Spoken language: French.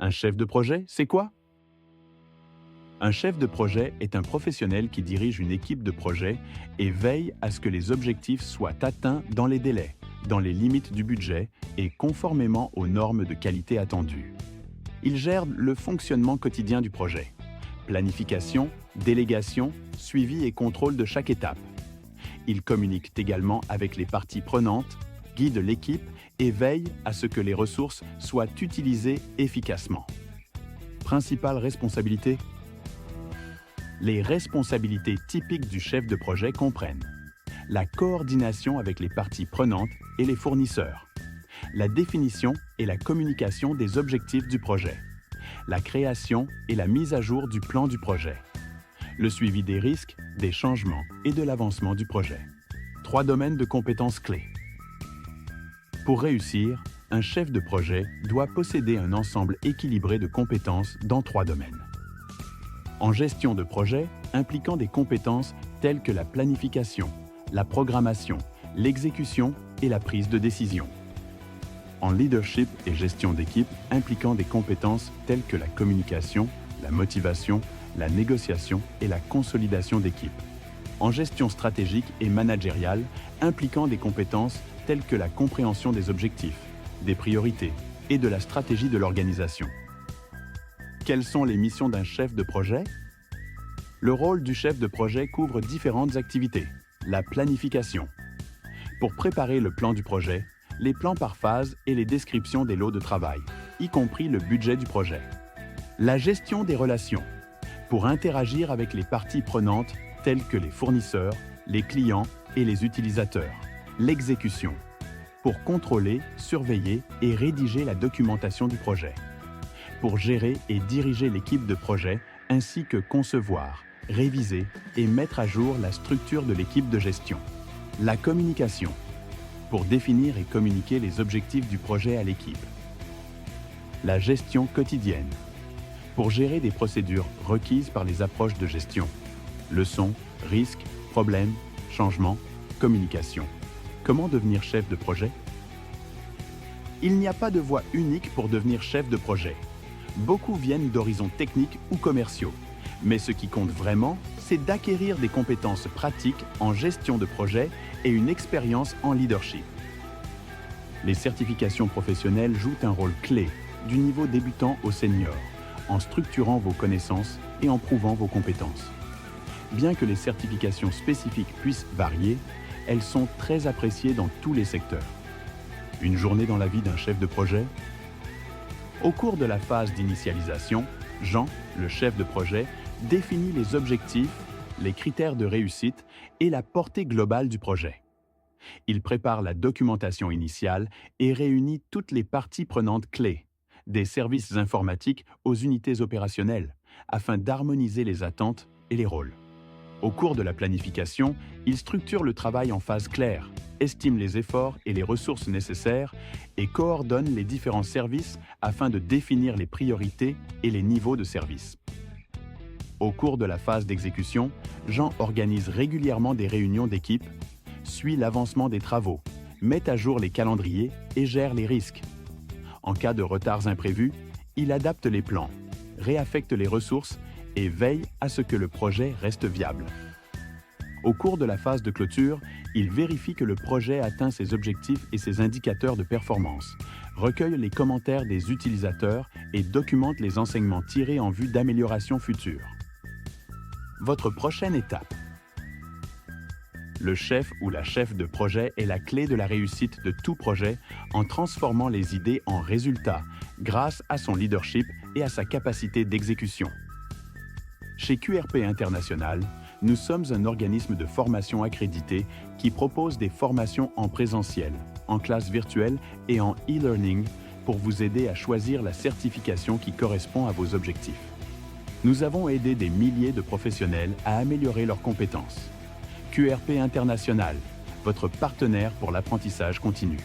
Un chef de projet, c'est quoi? Un chef de projet est un professionnel qui dirige une équipe de projet et veille à ce que les objectifs soient atteints dans les délais, dans les limites du budget et conformément aux normes de qualité attendues. Il gère le fonctionnement quotidien du projet. Planification, délégation, suivi et contrôle de chaque étape. Il communique également avec les parties prenantes, guide l'équipe et veille à ce que les ressources soient utilisées efficacement. Principale responsabilité. Les responsabilités typiques du chef de projet comprennent la coordination avec les parties prenantes et les fournisseurs, la définition et la communication des objectifs du projet, la création et la mise à jour du plan du projet, le suivi des risques, des changements et de l'avancement du projet. 3 domaines de compétences clés. Pour réussir, un chef de projet doit posséder un ensemble équilibré de compétences dans 3 domaines. En gestion de projet, impliquant des compétences telles que la planification, la programmation, l'exécution et la prise de décision. En leadership et gestion d'équipe, impliquant des compétences telles que la communication, la motivation, la négociation et la consolidation d'équipe. En gestion stratégique et managériale, impliquant des compétences telles que la compréhension des objectifs, des priorités et de la stratégie de l'organisation. Quelles sont les missions d'un chef de projet? Le rôle du chef de projet couvre différentes activités. La planification. Pour préparer le plan du projet, les plans par phase et les descriptions des lots de travail, y compris le budget du projet. La gestion des relations. Pour interagir avec les parties prenantes telles que les fournisseurs, les clients et les utilisateurs. L'exécution. Pour contrôler, surveiller et rédiger la documentation du projet. Pour gérer et diriger l'équipe de projet, ainsi que concevoir, réviser et mettre à jour la structure de l'équipe de gestion. La communication. Pour définir et communiquer les objectifs du projet à l'équipe. La gestion quotidienne. Pour gérer des procédures requises par les approches de gestion. Leçons, risques, problèmes, changements, communication. Comment devenir chef de projet? Il n'y a pas de voie unique pour devenir chef de projet. Beaucoup viennent d'horizons techniques ou commerciaux. Mais ce qui compte vraiment, c'est d'acquérir des compétences pratiques en gestion de projet et une expérience en leadership. Les certifications professionnelles jouent un rôle clé, du niveau débutant au senior, en structurant vos connaissances et en prouvant vos compétences. Bien que les certifications spécifiques puissent varier, elles sont très appréciées dans tous les secteurs. Une journée dans la vie d'un chef de projet? Au cours de la phase d'initialisation, Jean, le chef de projet, définit les objectifs, les critères de réussite et la portée globale du projet. Il prépare la documentation initiale et réunit toutes les parties prenantes clés, des services informatiques aux unités opérationnelles, afin d'harmoniser les attentes et les rôles. Au cours de la planification, il structure le travail en phases claires, estime les efforts et les ressources nécessaires et coordonne les différents services afin de définir les priorités et les niveaux de service. Au cours de la phase d'exécution, Jean organise régulièrement des réunions d'équipe, suit l'avancement des travaux, met à jour les calendriers et gère les risques. En cas de retards imprévus, il adapte les plans, réaffecte les ressources et veille à ce que le projet reste viable. Au cours de la phase de clôture, il vérifie que le projet atteint ses objectifs et ses indicateurs de performance, recueille les commentaires des utilisateurs et documente les enseignements tirés en vue d'améliorations futures. Votre prochaine étape. Le chef ou la chef de projet est la clé de la réussite de tout projet en transformant les idées en résultats grâce à son leadership et à sa capacité d'exécution. Chez QRP International, nous sommes un organisme de formation accrédité qui propose des formations en présentiel, en classe virtuelle et en e-learning pour vous aider à choisir la certification qui correspond à vos objectifs. Nous avons aidé des milliers de professionnels à améliorer leurs compétences. QRP International, votre partenaire pour l'apprentissage continu.